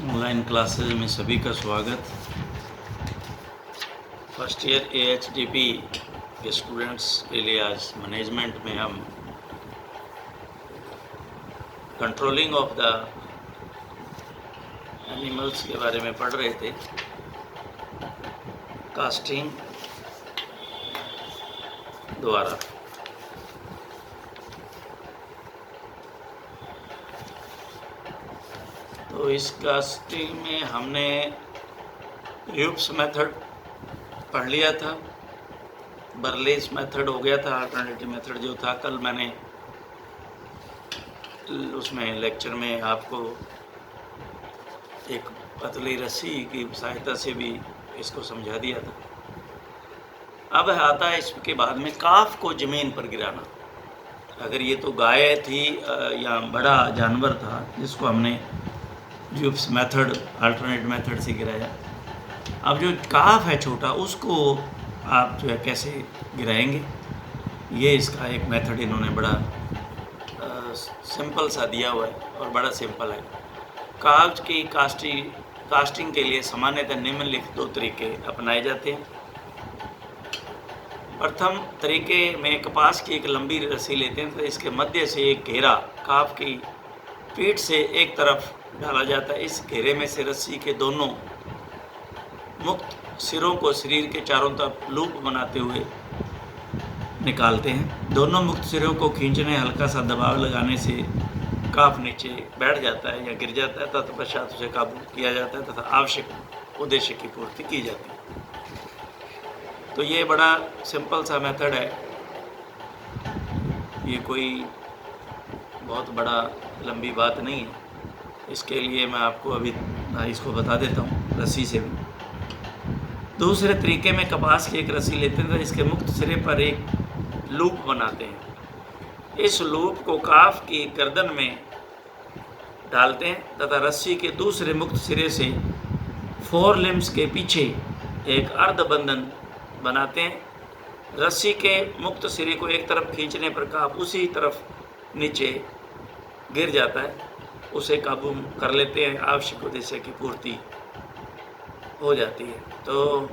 Online classes में सभी का स्वागत। फर्स्ट ईयर AHDP के स्टूडेंट्स के लिए आज मैनेजमेंट में हम कंट्रोलिंग ऑफ द एनिमल्स के बारे में पढ़ रहे थे। कास्टिंग द्वारा तो इस कास्टिंग में हमने ह्यूप्स मेथड पढ़ लिया था, बर्लेस मेथड हो गया था, अल्टरनेटिव मेथड जो था कल मैंने उसमें लेक्चर में आपको एक पतली रस्सी की सहायता से भी इसको समझा दिया था। अब आता है इसके बाद में काफ को ज़मीन पर गिराना। अगर ये तो गाय थी या बड़ा जानवर था जिसको हमने ह्यूप्स मेथड अल्टरनेट मेथड से गिराया, अब जो काफ है छोटा उसको आप जो है कैसे गिराएंगे, ये इसका एक मेथड इन्होंने बड़ा सिंपल सा दिया हुआ है और बड़ा सिंपल है। काफ की कास्टिंग के लिए सामान्यतः निम्नलिखित दो तरीके अपनाए जाते हैं। प्रथम तरीके में कपास की एक लंबी रस्सी लेते हैं तो इसके मध्य से एक घेरा काफ की पीठ से एक तरफ डाला जाता है। इस घेरे में से रस्सी के दोनों मुक्त सिरों को शरीर के चारों तरफ लूप बनाते हुए निकालते हैं। दोनों मुक्त सिरों को खींचने हल्का सा दबाव लगाने से काफ नीचे बैठ जाता है या गिर जाता है, तत्पश्चात उसे काबू किया जाता है तथा आवश्यक उद्देश्य की पूर्ति की जाती है। तो ये बड़ा सिंपल सा मेथड है, ये कोई बहुत बड़ा लंबी बात नहीं है। इसके लिए मैं आपको अभी इसको बता देता हूँ रस्सी से भी। दूसरे तरीके में कपास की एक रस्सी लेते हैं तो इसके मुक्त सिरे पर एक लूप बनाते हैं। इस लूप को काफ की गर्दन में डालते हैं तथा रस्सी के दूसरे मुक्त सिरे से फोर लिम्स के पीछे एक अर्ध बंधन बनाते हैं। रस्सी के मुक्त सिरे को एक तरफ खींचने पर काफ उसी तरफ नीचे गिर जाता है, उसे काबू कर लेते हैं, आवश्यक उद्देश्य की पूर्ति हो जाती है। तो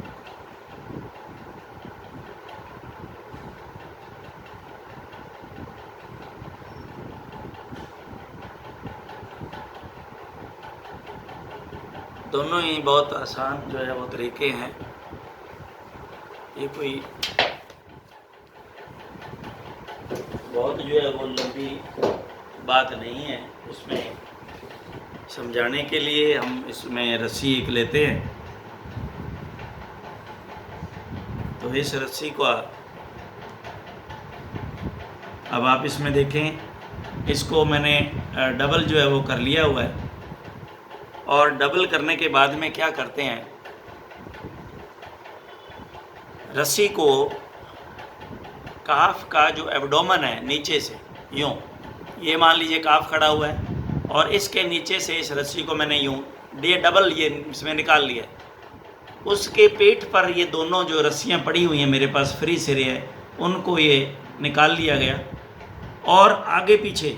दोनों ही बहुत आसान जो है वो तरीके हैं। ये कोई बहुत जो है वो लंबी बात नहीं है, उसमें समझाने के लिए हम इसमें रस्सी एक लेते हैं। तो इस रस्सी को अब आप इसमें देखें, इसको मैंने डबल जो है वो कर लिया हुआ है और डबल करने के बाद में क्या करते हैं, रस्सी को काफ का जो एब्डोमेन है नीचे से यूँ, ये मान लीजिए काफ खड़ा हुआ है और इसके नीचे से इस रस्सी को मैंने यूँ डबल ये इसमें निकाल लिया। उसके पेट पर ये दोनों जो रस्सियाँ पड़ी हुई हैं मेरे पास फ्री सिरे हैं, उनको ये निकाल लिया गया और आगे पीछे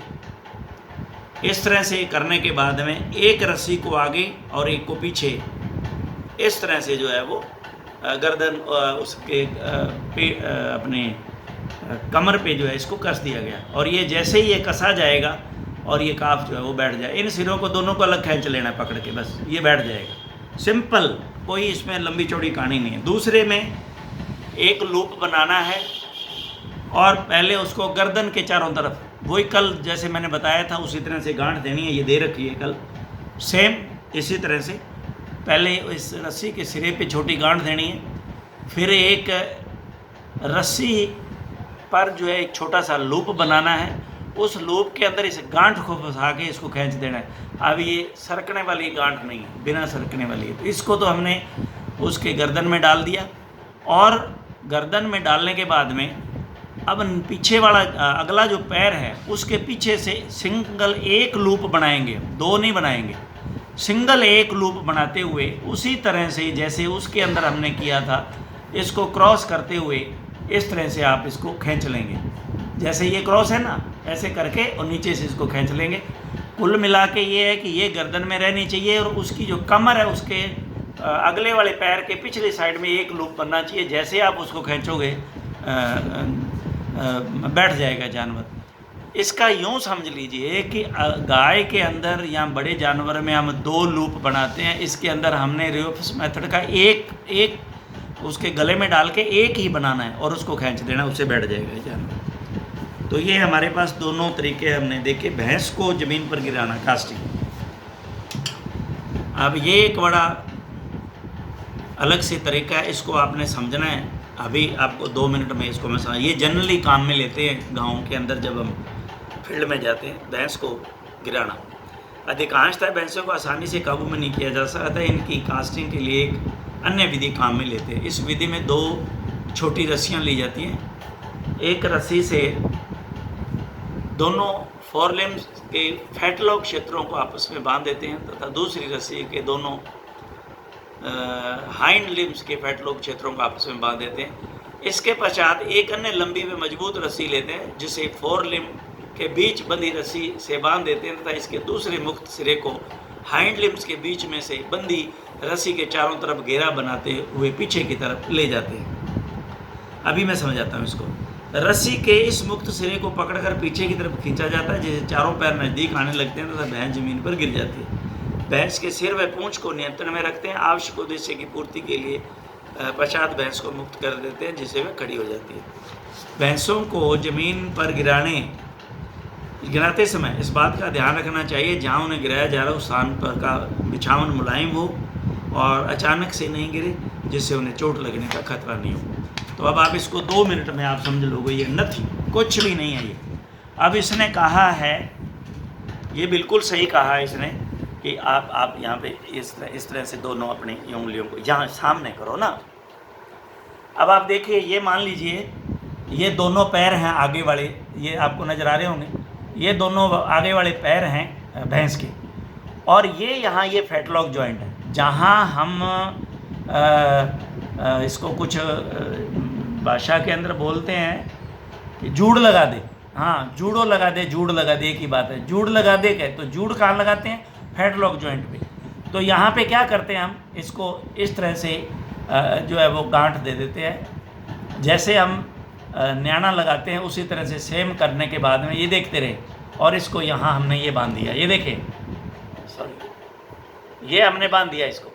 इस तरह से करने के बाद में एक रस्सी को आगे और एक को पीछे इस तरह से जो है वो गर्दन उसके अपने कमर पे जो है इसको कस दिया गया और ये जैसे ही ये कसा जाएगा और ये काफ जो है वो बैठ जाए। इन सिरों को दोनों को अलग खींच लेना है पकड़ के, बस ये बैठ जाएगा। सिंपल, कोई इसमें लंबी चौड़ी कहानी नहीं है। दूसरे में एक लूप बनाना है और पहले उसको गर्दन के चारों तरफ, वही कल जैसे मैंने बताया था उसी तरह से गांठ देनी है, ये दे रखी है कल, सेम इसी तरह से पहले इस रस्सी के सिरे पे छोटी गांठ देनी है, फिर एक रस्सी पर जो है एक छोटा सा लूप बनाना है, उस लूप के अंदर इस गांठ को फंसा के इसको खींच देना है। अब ये सरकने वाली गांठ नहीं है, बिना सरकने वाली है। तो इसको तो हमने उसके गर्दन में डाल दिया और गर्दन में डालने के बाद में अब पीछे वाला अगला जो पैर है उसके पीछे से सिंगल एक लूप बनाएंगे, दो नहीं बनाएंगे, सिंगल एक लूप बनाते हुए उसी तरह से जैसे उसके अंदर हमने किया था, इसको क्रॉस करते हुए इस तरह से आप इसको खींच लेंगे। जैसे ये क्रॉस है ना, ऐसे करके और नीचे से इसको खींच लेंगे। कुल मिला के ये है कि ये गर्दन में रहनी चाहिए और उसकी जो कमर है उसके अगले वाले पैर के पिछली साइड में एक लूप बनना चाहिए। जैसे आप उसको खींचोगे बैठ जाएगा जानवर। इसका यूँ समझ लीजिए कि गाय के अंदर या बड़े जानवर में हम 2 लूप बनाते हैं, इसके अंदर हमने रियोफिस मेथड का एक उसके गले में डाल के एक ही बनाना है और उसको खींच देना, उससे बैठ जाएगा जानवर। तो ये हमारे पास दोनों तरीके हमने देखे। भैंस को ज़मीन पर गिराना, कास्टिंग। अब ये एक बड़ा अलग से तरीका है, इसको आपने समझना है। अभी आपको 2 मिनट में इसको मैं समझ, ये जनरली काम में लेते हैं गाँव के अंदर जब हम फील्ड में जाते हैं। भैंस को गिराना अधिकांशतः भैंसों को आसानी से काबू में नहीं किया जा सकता है। इनकी कास्टिंग के लिए एक अन्य विधि काम में लेते हैं। इस विधि में 2 छोटी रस्सियाँ ली जाती हैं। एक रस्सी से दोनों फोरलिम्स के फैटलॉक क्षेत्रों को आपस में बांध देते हैं तथा दूसरी रस्सी के दोनों हाइंड लिम्स के फैटलॉक क्षेत्रों को आपस में बांध देते हैं। इसके पश्चात एक अन्य लंबी व मजबूत रस्सी लेते हैं जिसे फोरलिम के बीच बंधी रस्सी से बांध देते हैं तथा इसके दूसरे मुक्त सिरे को हाइंड लिम्स के बीच में से बंधी रस्सी के चारों तरफ घेरा बनाते हुए पीछे की तरफ ले जाते हैं। अभी मैं समझाता हूँ इसको। रस्सी के इस मुक्त सिरे को पकड़कर पीछे की तरफ खींचा जाता है, जैसे चारों पैर नज़दीक आने लगते हैं तथा भैंस जमीन पर गिर जाती है। भैंस के सिर व पूंछ को नियंत्रण में रखते हैं। आवश्यक उद्देश्य की पूर्ति के लिए पश्चात भैंस को मुक्त कर देते हैं जिससे वह खड़ी हो जाती है। भैंसों को ज़मीन पर गिराते समय इस बात का ध्यान रखना चाहिए जहाँ उन्हें गिराया जा रहा है उस स्थान पर का बिछावन मुलायम हो और अचानक से नहीं गिरे, जिससे उन्हें चोट लगने का खतरा नहीं हो। तो अब आप इसको 2 मिनट में आप समझ लोगे। ये नथिंग, कुछ भी नहीं है ये। अब इसने कहा है, ये बिल्कुल सही कहा है इसने कि आप यहाँ पे इस तरह से दोनों अपनी उंगलियों को यहाँ सामने करो ना। अब आप देखिए, ये मान लीजिए ये दोनों पैर हैं आगे वाले, ये आपको नज़र आ रहे होंगे। ये दोनों आगे वाले पैर हैं भैंस के, और ये यहाँ ये फैटलॉक जॉइंट है जहाँ हम इसको कुछ भाषा के अंदर बोलते हैं कि जूड़ लगा दे। हाँ, जूड़ो लगा दे, जूड़ लगा दे, एक ही बात है। जूड़ लगा दे क्या, तो जूड़ कहाँ लगाते हैं, फैटलॉक जॉइंट पे। तो यहाँ पे क्या करते हैं हम, इसको इस तरह से जो है वो गांठ दे देते हैं। जैसे हम न्याणा लगाते हैं उसी तरह से सेम करने के बाद में ये देखते रहे, और इसको यहाँ हमने ये बांध दिया, ये देखें, सॉरी, ये हमने बांध दिया इसको।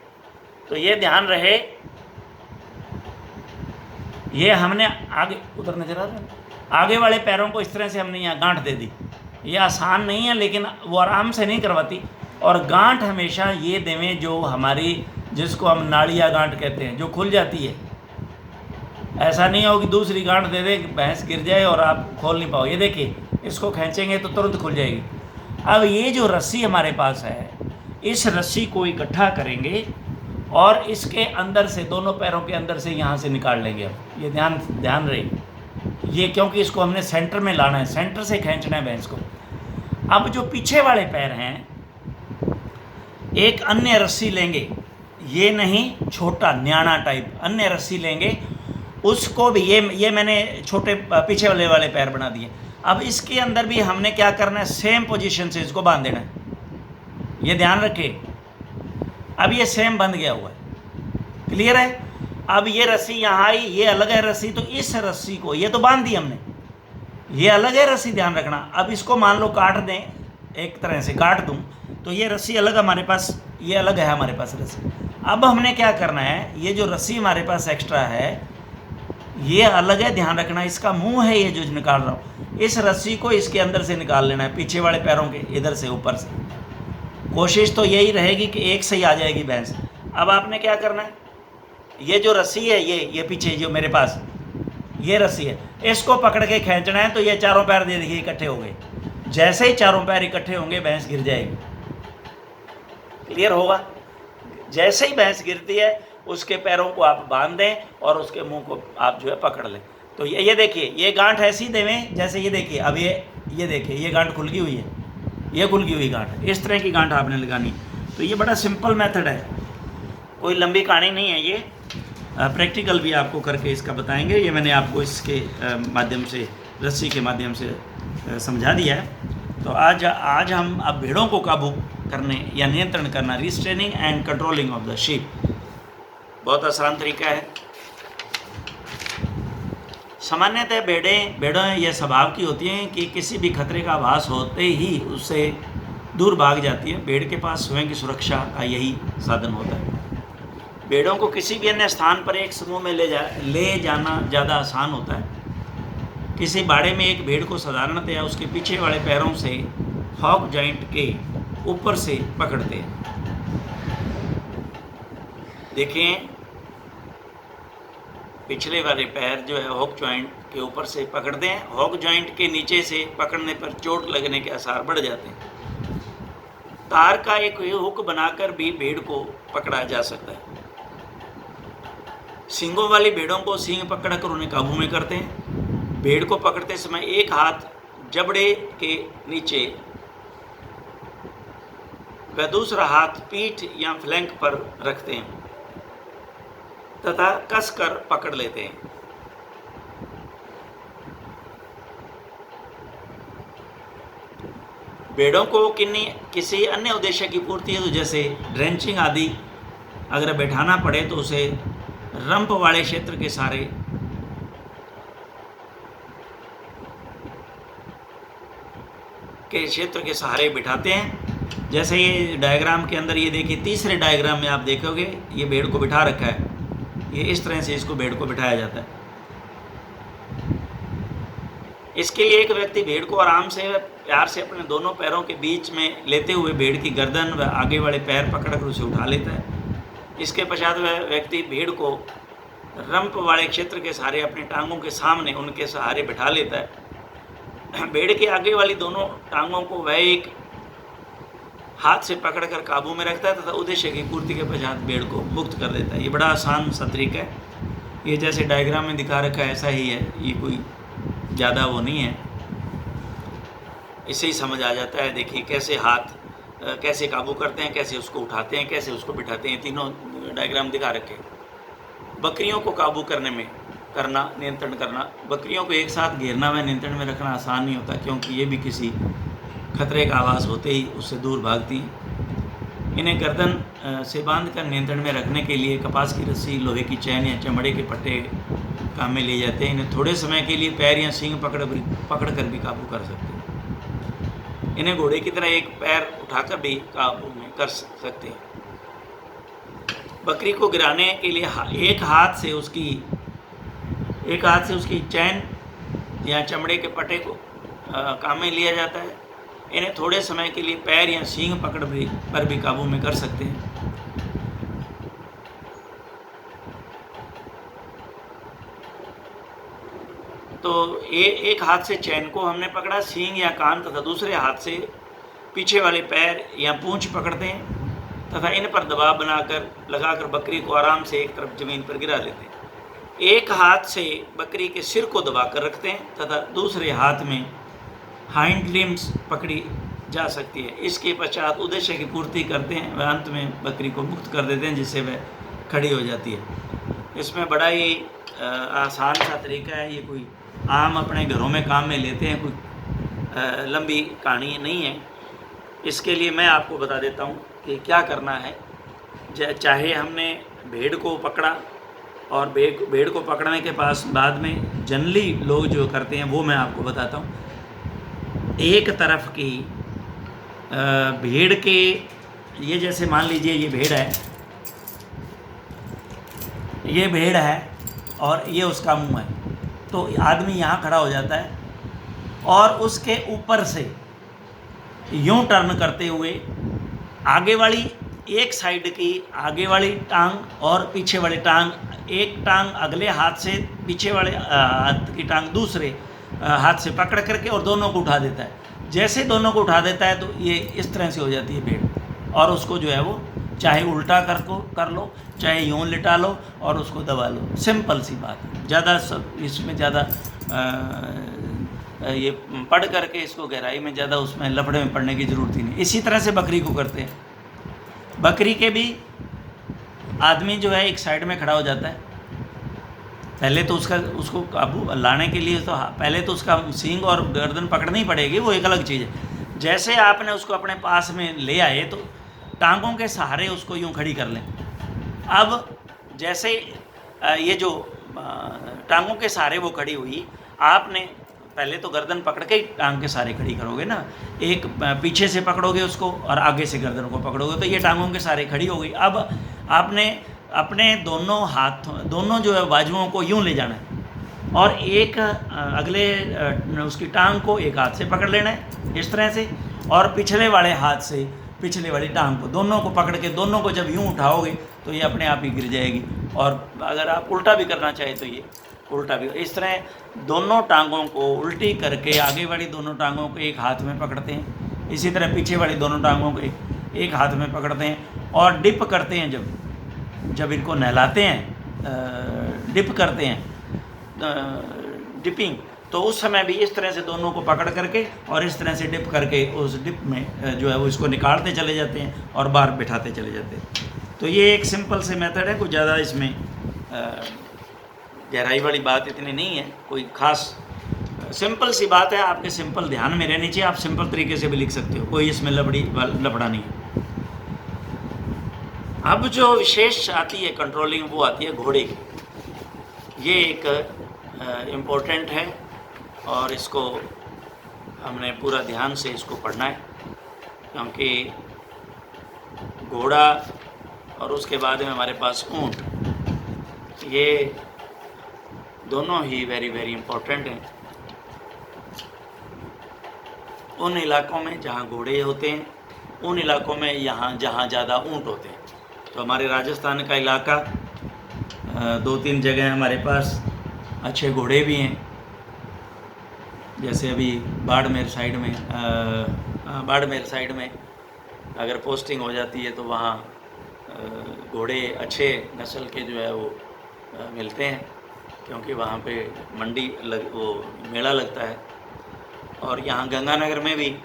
तो ये ध्यान रहे, ये हमने आगे उधर नजर आ रहा है, आगे वाले पैरों को इस तरह से हमने यहाँ गांठ दे दी। ये आसान नहीं है लेकिन वो आराम से नहीं करवाती। और गांठ हमेशा ये देवें जो हमारी, जिसको हम नाड़िया गांठ कहते हैं, जो खुल जाती है। ऐसा नहीं हो कि दूसरी गांठ दे दे, भैंस गिर जाए और आप खोल नहीं पाओ। ये देखिए, इसको खींचेंगे तो तुरंत खुल जाएगी। अब ये जो रस्सी हमारे पास है, इस रस्सी को इकट्ठा करेंगे और इसके अंदर से, दोनों पैरों के अंदर से यहाँ से निकाल लेंगे। अब ये ध्यान रहे, ये क्योंकि इसको हमने सेंटर में लाना है, सेंटर से खींचना है भैंस को। अब जो पीछे वाले पैर हैं, एक अन्य रस्सी लेंगे, ये नहीं, छोटा न्याणा टाइप अन्य रस्सी लेंगे, उसको भी ये मैंने छोटे पीछे वाले पैर बना दिए। अब इसके अंदर भी हमने क्या करना है, सेम पोजीशन से इसको बांध देना है। ये ध्यान रखें, अब ये सेम बंध गया हुआ है, क्लियर है। अब ये रस्सी यहाँ आई, ये अलग है रस्सी, तो इस रस्सी को, ये तो बांध दी हमने, ये अलग है रस्सी, ध्यान रखना। अब इसको मान लो काट दें, एक तरह से काट दूं, तो ये रस्सी अलग हमारे पास, ये अलग है हमारे पास रस्सी। अब हमने क्या करना है, ये जो रस्सी हमारे पास एक्स्ट्रा है ये अलग है, ध्यान रखना। इसका मुंह है ये जो निकाल रहा हूँ, इस रस्सी को इसके अंदर से निकाल लेना है, पीछे वाले पैरों के इधर से, ऊपर से। कोशिश तो यही रहेगी कि एक से ही आ जाएगी भैंस। अब आपने क्या करना है, ये जो रस्सी है, ये पीछे जो मेरे पास ये रस्सी है, इसको पकड़ के खींचना है। तो ये चारों पैर दे देखिए इकट्ठे हो गए। जैसे ही चारों पैर इकट्ठे होंगे भैंस गिर जाएगी, क्लियर होगा। जैसे ही भैंस गिरती है उसके पैरों को आप बांध दें और उसके मुंह को आप जो है पकड़ लें। तो ये देखिए, ये गांठ ऐसी देवें जैसे ये देखिए, अब ये देखिए, ये गांठ खुल गई हुई है, ये खुल गई हुई गांठ, इस तरह की गांठ आपने लगानी। तो ये बड़ा सिंपल मेथड है, कोई लंबी कहानी नहीं है। ये प्रैक्टिकल भी आपको करके इसका बताएंगे। ये मैंने आपको इसके माध्यम से, रस्सी के माध्यम से समझा दिया है। तो आज हम अब भेड़ों को काबू करने या नियंत्रण करना, restraining and controlling of the sheep, बहुत आसान तरीका है। सामान्यतः भेड़ें यह स्वभाव की होती हैं कि किसी भी खतरे का आभास होते ही उससे दूर भाग जाती है। भेड़ के पास स्वयं की सुरक्षा का यही साधन होता है। भेड़ों को किसी भी अन्य स्थान पर एक समूह में ले जाना ज़्यादा आसान होता है। किसी बाड़े में एक भेड़ को साधारणतया उसके पीछे वाले पैरों से हॉक जॉइंट के ऊपर से पकड़ते हैं। देखें, पिछले वाले पैर जो है हॉक जॉइंट के ऊपर से पकड़ते हैं। हॉक जॉइंट के नीचे से पकड़ने पर चोट लगने के आसार बढ़ जाते हैं। तार का एक हुक बनाकर भी भेड़ को पकड़ा जा सकता है। सींगों वाली भेड़ों को सींग पकड़कर उन्हें काबू में करते हैं। भेड़ को पकड़ते समय एक हाथ जबड़े के नीचे व दूसरा हाथ पीठ या फ्लैंक पर रखते हैं तथा कसकर पकड़ लेते हैं। भेड़ों को किसी अन्य उद्देश्य की पूर्ति है, तो जैसे ड्रेंचिंग आदि अगर बैठाना पड़े तो उसे रंप वाले क्षेत्र के सहारे बिठाते हैं। जैसे ये डायग्राम के अंदर ये देखिए, तीसरे डायग्राम में आप देखोगे ये भेड़ को बिठा रखा है। ये इस तरह से इसको भेड़ को बिठाया जाता है। इसके लिए एक व्यक्ति भेड़ को आराम से प्यार से अपने दोनों पैरों के बीच में लेते हुए भेड़ की गर्दन व आगे वाले पैर पकड़कर उसे उठा लेता है। इसके पश्चात वह व्यक्ति भेड़ को रंप वाले क्षेत्र के सहारे अपनी टांगों के सामने उनके सहारे बिठा लेता है। भेड़ के आगे वाली दोनों टांगों को वह एक हाथ से पकड़कर काबू में रखता है तथा उद्देश्य की पूर्ति के पश्चात भेड़ को मुक्त कर देता है। ये बड़ा आसान सा तरीका है। ये जैसे डायग्राम में दिखा रखा है ऐसा ही है, ये कोई ज़्यादा वो नहीं है, इससे ही समझ आ जाता है। देखिए कैसे हाथ कैसे काबू करते हैं, कैसे उसको उठाते हैं, कैसे उसको बिठाते हैं। तीनों डायग्राम दिखा रखे हैं। बकरियों को काबू करना नियंत्रण करना। बकरियों को एक साथ घेरना व नियंत्रण में रखना आसान नहीं होता, क्योंकि ये भी किसी खतरे का आभास होते ही उससे दूर भागती हैं। इन्हें गर्दन से बांधकर नियंत्रण में रखने के लिए कपास की रस्सी, लोहे की चैन या चमड़े के पट्टे काम में लिए जाते हैं। इन्हें थोड़े समय के लिए पैर या सींग पकड़ कर भी काबू कर सकते हैं। इन्हें घोड़े की तरह एक पैर उठाकर भी काबू में कर सकते हैं। बकरी को गिराने के लिए एक हाथ से उसकी चैन या चमड़े के पट्टे को काम में लिया जाता है। इन्हें थोड़े समय के लिए पैर या सींग पकड़ पर भी काबू में कर सकते हैं। तो एक हाथ से चैन को हमने पकड़ा, सींग या कान तथा दूसरे हाथ से पीछे वाले पैर या पूंछ पकड़ते हैं तथा इन पर दबाव लगाकर बकरी को आराम से एक तरफ जमीन पर गिरा लेते हैं। एक हाथ से बकरी के सिर को दबाकर रखते हैं तथा दूसरे हाथ में हाइंड लिम्स पकड़ी जा सकती है। इसके पश्चात उद्देश्य की पूर्ति करते हैं व अंत में बकरी को मुक्त कर देते हैं, जिससे वह खड़ी हो जाती है। इसमें बड़ा ही आसान सा तरीका है। ये कोई आम अपने घरों में काम में लेते हैं, कोई लंबी कहानी नहीं है। इसके लिए मैं आपको बता देता हूँ कि क्या करना है। चाहे हमने भेड़ को पकड़ा और भेड़ को पकड़ने के बाद में जनरली लोग जो करते हैं वो मैं आपको बताता हूँ। एक तरफ की भेड़ के, ये जैसे मान लीजिए ये भेड़ है और ये उसका मुंह है, तो आदमी यहाँ खड़ा हो जाता है और उसके ऊपर से यूं टर्न करते हुए आगे वाली एक साइड की आगे वाली टांग और पीछे वाली टांग, एक टांग अगले हाथ से पीछे वाले हाथ की टांग दूसरे हाथ से पकड़ करके और दोनों को उठा देता है। जैसे दोनों को उठा देता है तो ये इस तरह से हो जाती है भेड़, और उसको जो है वो चाहे उल्टा कर लो, चाहे यूं लिटा लो और उसको दबा लो। सिंपल सी बात है, ज़्यादा इसमें ज़्यादा ये पढ़ करके इसको गहराई में ज़्यादा उसमें लफड़े में पड़ने की ज़रूरत ही नहीं। इसी तरह से बकरी को करते हैं। बकरी के भी आदमी जो है एक साइड में खड़ा हो जाता है। पहले तो उसको काबू लाने के लिए तो पहले तो उसका सींग और गर्दन पकड़नी पड़ेगी, वो एक अलग चीज़ है। जैसे आपने उसको अपने पास में ले आए तो टांगों के सहारे उसको यूं खड़ी कर लें। अब जैसे ये जो टांगों के सहारे वो खड़ी हुई, आपने पहले तो गर्दन पकड़ के ही टांग के सहारे खड़ी करोगे ना, एक पीछे से पकड़ोगे उसको और आगे से गर्दन को पकड़ोगे, तो ये टांगों के सहारे खड़ी हो गई। अब आपने अपने दोनों हाथ, दोनों जो है बाजुओं को यूं ले जाना है और एक अगले उसकी टांग को एक हाथ से पकड़ लेना है इस तरह से, और पिछले वाले हाथ से पिछले वाली टांग को, दोनों को पकड़ के दोनों को जब यूं उठाओगे तो ये अपने आप ही गिर जाएगी। और अगर आप उल्टा भी करना चाहें तो ये उल्टा भी। इस तरह दोनों टांगों को उल्टी करके आगे वाली दोनों टांगों को एक हाथ में पकड़ते हैं, इसी तरह पीछे वाली दोनों टांगों को एक हाथ में पकड़ते हैं और डिप करते हैं। जब इनको नहलाते हैं, डिप करते हैं, डिपिंग, तो उस समय भी इस तरह से दोनों को पकड़ करके और इस तरह से डिप करके उस डिप में जो है वो इसको निकालते चले जाते हैं और बाहर बिठाते चले जाते हैं। तो ये एक सिंपल से मेथड है, कुछ ज़्यादा इसमें गहराई वाली बात इतनी नहीं है, कोई ख़ास सिंपल सी बात है। आपके सिंपल ध्यान में रहनी चाहिए, आप सिंपल तरीके से भी लिख सकते हो, कोई इसमें लफड़ा नहीं है। अब जो विशेष आती है कंट्रोलिंग, वो आती है घोड़े की। ये एक इम्पोर्टेंट है और इसको हमने पूरा ध्यान से इसको पढ़ना है, क्योंकि घोड़ा और उसके बाद में हमारे पास ऊँट, ये दोनों ही वेरी वेरी इम्पोर्टेंट हैं। उन इलाकों में जहाँ घोड़े होते हैं, उन इलाकों में जहाँ ज़्यादा ऊँट होते हैं। तो हमारे राजस्थान का इलाका 2-3 जगह हमारे पास अच्छे घोड़े भी हैं, जैसे अभी बाड़मेर साइड में अगर पोस्टिंग हो जाती है तो वहाँ घोड़े अच्छे नस्ल के जो है वो मिलते हैं, क्योंकि वहाँ पे वो मेला लगता है। और यहाँ गंगानगर में भी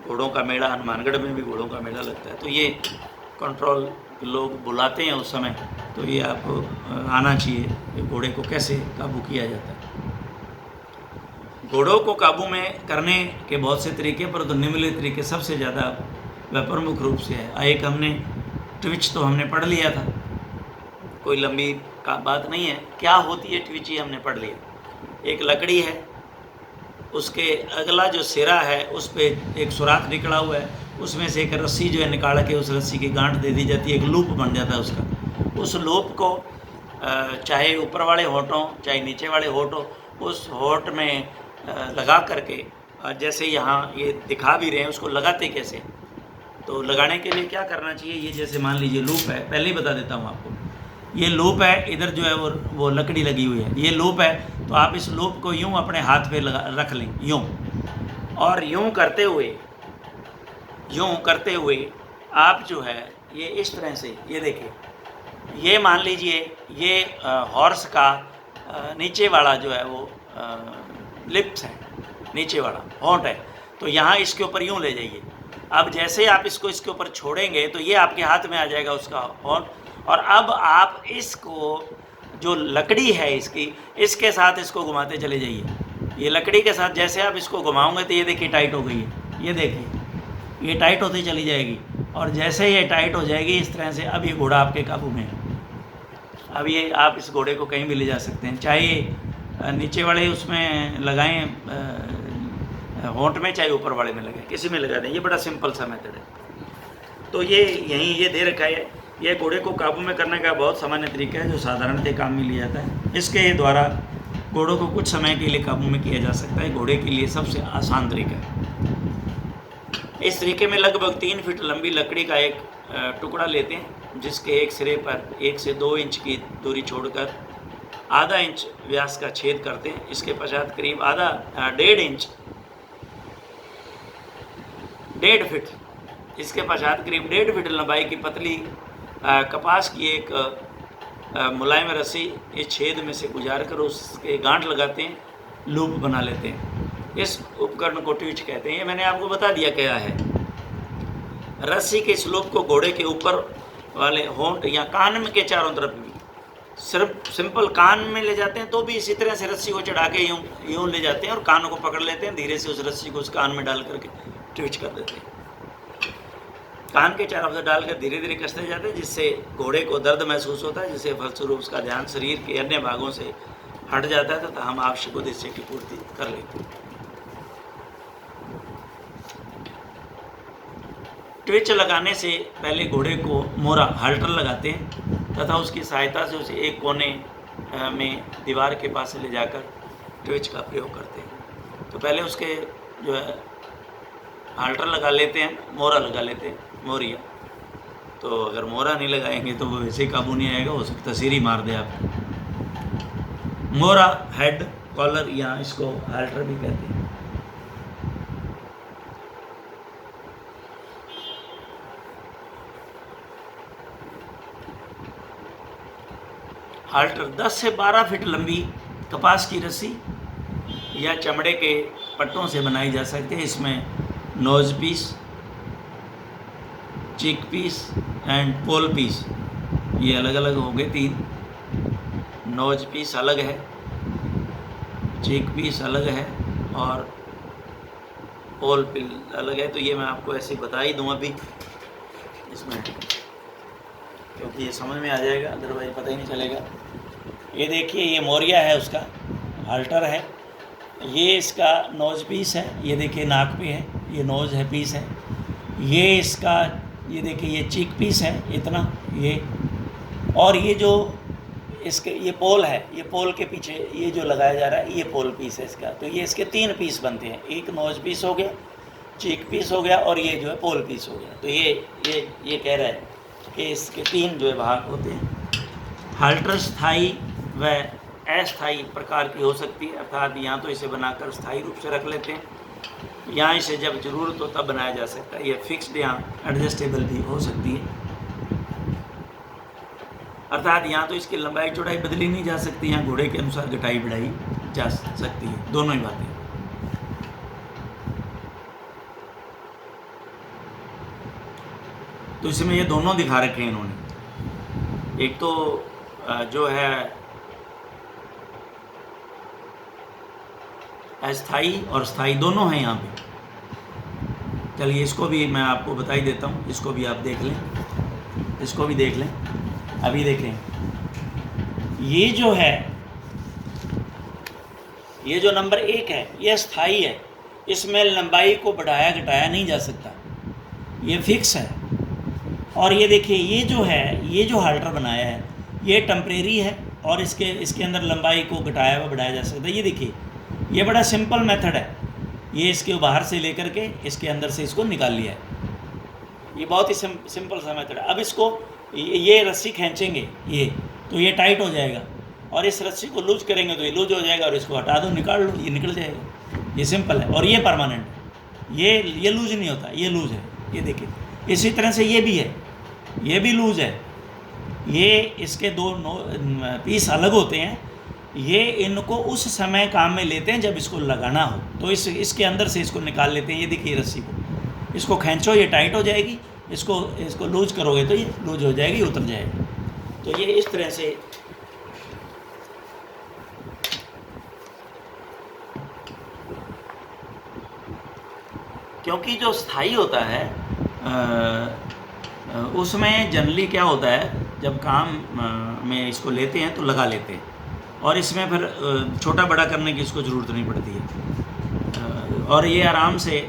घोड़ों का मेला, हनुमानगढ़ में भी घोड़ों का मेला लगता है। तो ये कंट्रोल लोग बुलाते हैं उस समय, तो ये आपको आना चाहिए कि घोड़े को कैसे काबू किया जाता है। घोड़ों को काबू में करने के बहुत से तरीके, पर तो निम्नलिखित तरीके सबसे ज़्यादा वह प्रमुख रूप से है। एक हमने ट्विच तो हमने पढ़ लिया था, कोई लंबी का बात नहीं है, क्या होती है ट्विच ये हमने पढ़ लिया। एक लकड़ी है, उसके अगला जो सिरा है उस पर एक सुराख निकला हुआ है, उसमें से एक रस्सी जो है निकाल के उस रस्सी की गांठ दे दी जाती है, एक लूप बन जाता है उसका। उस लूप को चाहे ऊपर वाले होठों चाहे नीचे वाले होठों, उस होठ में लगा करके, जैसे यहाँ ये दिखा भी रहे हैं, उसको लगाते कैसे, तो लगाने के लिए क्या करना चाहिए, ये जैसे मान लीजिए लूप है, पहले ही बता देता हूँ आपको, ये लूप है, इधर जो है वो लकड़ी लगी हुई है, ये लूप है। तो आप इस लूप को यूं अपने हाथ पे रख लें, यूं, और यूं करते हुए आप जो है ये इस तरह से, ये देखिए, ये मान लीजिए ये हॉर्स का नीचे वाला जो है वो लिप्स है, नीचे वाला होंठ है, तो यहाँ इसके ऊपर यूं ले जाइए। अब जैसे आप इसको इसके ऊपर छोड़ेंगे तो ये आपके हाथ में आ जाएगा उसका होंठ, और अब आप इसको जो लकड़ी है इसके साथ इसको घुमाते चले जाइए। ये लकड़ी के साथ जैसे आप इसको घुमाओगे तो ये देखिए टाइट हो गई है, ये देखिए ये टाइट होती चली जाएगी, और जैसे ये टाइट हो जाएगी इस तरह से, अब ये घोड़ा आपके काबू में है। अब ये आप इस घोड़े को कहीं भी ले जा सकते हैं, चाहे नीचे वाले उसमें लगाएं होंठ में, चाहे ऊपर वाले में लगाएं, किसी में लगा दें। ये बड़ा सिंपल सा मेथड है। तो ये यहीं ये दे रखा है, ये घोड़े को काबू में करने का बहुत सामान्य तरीका है जो साधारणतः काम में लिया जाता है। इसके द्वारा घोड़ों को कुछ समय के लिए काबू में किया जा सकता है, घोड़े के लिए सबसे आसान तरीका है। इस तरीके में लगभग 3 फीट लंबी लकड़ी का एक टुकड़ा लेते हैं, जिसके एक सिरे पर 1 से 2 इंच की दूरी छोड़कर आधा इंच व्यास का छेद करते हैं। इसके पश्चात करीब 1.5 फीट, इसके पश्चात करीब 1.5 फीट लंबाई की पतली कपास की एक मुलायम रस्सी इस छेद में से गुजार कर उसके गांठ लगाते हैं, लूप बना लेते हैं। इस उपकरण को ट्विच कहते हैं। ये मैंने आपको बता दिया क्या है। रस्सी के इस लूप को घोड़े के ऊपर वाले होंठ या कान में के चारों तरफ भी, सिर्फ सिंपल कान में ले जाते हैं तो भी इसी तरह से रस्सी को चढ़ा के यूँ ले जाते हैं और कानों को पकड़ लेते हैं, धीरे से उस रस्सी को उस कान में डाल करके ट्विच कर देते हैं। कान के चारों तरफ डालकर धीरे धीरे कसते जाते हैं, जिससे घोड़े को दर्द महसूस होता है, जिससे फलस्वरूप उसका ध्यान शरीर के अन्य भागों से हट जाता है तथा हम आवश्यक उद्देश्य की पूर्ति कर लेते हैं। ट्विच लगाने से पहले घोड़े को मोरा हाल्टर लगाते हैं तथा उसकी सहायता से उसे एक कोने में दीवार के पास ले जाकर ट्विच का प्रयोग करते हैं। तो पहले उसके जो है हाल्टर लगा लेते हैं, मोरा लगा लेते हैं, मोरिया। तो अगर मोरा नहीं लगाएंगे तो वो वैसे ही काबू नहीं आएगा, हो सकता सिर ही मार दे आपको। मोरा हेड कॉलर या इसको हाल्टर भी कहते हैं। हाल्टर 10 से 12 फीट लंबी कपास की रस्सी या चमड़े के पट्टों से बनाई जा सकती है। इसमें नोज पीस, चिक पीस एंड पोल पीस, ये अलग अलग हो गए 3। नोज पीस अलग है, चिक पीस अलग है और पोल पीस अलग है। तो ये मैं आपको ऐसे बता ही दूँ अभी इसमें, क्योंकि ये समझ में आ जाएगा, अदरवाइज पता ही नहीं चलेगा। ये देखिए, ये मोरिया है, उसका हाल्टर है। ये इसका नोज पीस है, ये देखिए नाक पे है, ये नोज है, पीस है। ये इसका, ये देखिए ये चीक पीस है इतना, ये। और ये जो इसके ये पोल है, ये पोल के पीछे ये जो लगाया जा रहा है, ये पोल पीस है इसका। तो ये इसके 3 पीस बनते हैं, एक नोज पीस हो गया, चीक पीस हो गया और ये जो है पोल पीस हो गया। तो ये कह रहा है कि इसके 3 जो है भाग होते हैं। हाल्टर स्थायी व अस्थायी प्रकार की हो सकती है, अर्थात यहाँ तो इसे बनाकर स्थायी रूप से रख लेते हैं, यहाँ इसे जब ज़रूरत हो तब बनाया जा सकता है। यह फिक्स्ड या एडजस्टेबल भी हो सकती है, अर्थात यहाँ तो इसकी लंबाई चौड़ाई बदली नहीं जा सकती, यहाँ घोड़े के अनुसार घटाई बढ़ाई जा सकती है, दोनों ही बातें। तो इसमें ये दोनों दिखा रखे हैं इन्होंने, एक तो जो है अस्थाई और स्थाई दोनों हैं यहाँ पे। चलिए इसको भी मैं आपको बता ही देता हूँ, इसको भी आप देख लें, इसको भी देख लें। अभी देखें, ये जो है, ये जो नंबर 1 है, ये स्थाई है, इसमें लंबाई को बढ़ाया घटाया नहीं जा सकता, ये फिक्स है। और ये देखिए, ये जो है, ये जो हाल्टर बनाया है, ये टेम्परेरी है और इसके अंदर लंबाई को घटाया व बढ़ाया जा सकता है। ये देखिए, ये बड़ा सिंपल मेथड है, ये इसके बाहर से लेकर के इसके अंदर से इसको निकाल लिया है, ये बहुत ही सिंपल सा मेथड है। अब इसको ये रस्सी खींचेंगे ये, तो ये टाइट हो जाएगा, और इस रस्सी को लूज करेंगे तो ये लूज हो जाएगा, और इसको हटा दो, निकाल लो, ये निकल जाएगा। ये सिंपल है और ये परमानेंट है, ये लूज नहीं होता, ये लूज है। ये देखिए, इसी तरह से ये भी है, ये भी लूज है। ये इसके 2 पीस अलग होते हैं, ये इनको उस समय काम में लेते हैं जब इसको लगाना हो, तो इसके अंदर से इसको निकाल लेते हैं। ये देखिए रस्सी को, इसको खींचो, ये टाइट हो जाएगी, इसको लूज करोगे तो ये लूज हो जाएगी, उतर जाएगी। तो ये इस तरह से क्योंकि जो स्थाई होता है उसमें जनरली क्या होता है, जब काम में इसको लेते हैं तो लगा लेते हैं, और इसमें फिर छोटा बड़ा करने की इसको ज़रूरत नहीं पड़ती है। और ये आराम से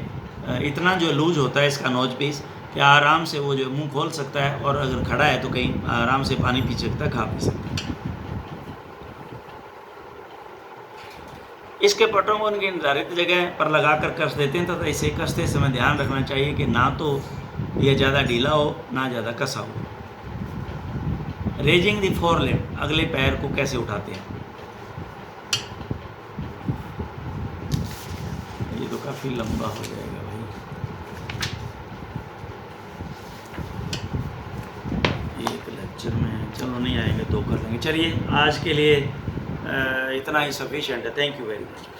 इतना जो लूज होता है इसका नोज पीस, कि आराम से वो जो मुंह खोल सकता है, और अगर खड़ा है तो कहीं आराम से पानी पी सकता है, खा पी सकता है। इसके पट्टों को उनकी निर्धारित जगह पर लगा कर कस देते हैं, तथा इसे कसते समय ध्यान रखना चाहिए कि ना तो यह ज़्यादा ढीला हो ना ज़्यादा कसा हो। रेजिंग द फोर लेग, अगले पैर को कैसे उठाते हैं, ये तो काफ़ी लंबा हो जाएगा भाई। एक लेक्चर में चलो नहीं आएगा, 2 कर लेंगे। चलिए आज के लिए इतना ही सफिशिएंट है। Thank you very much.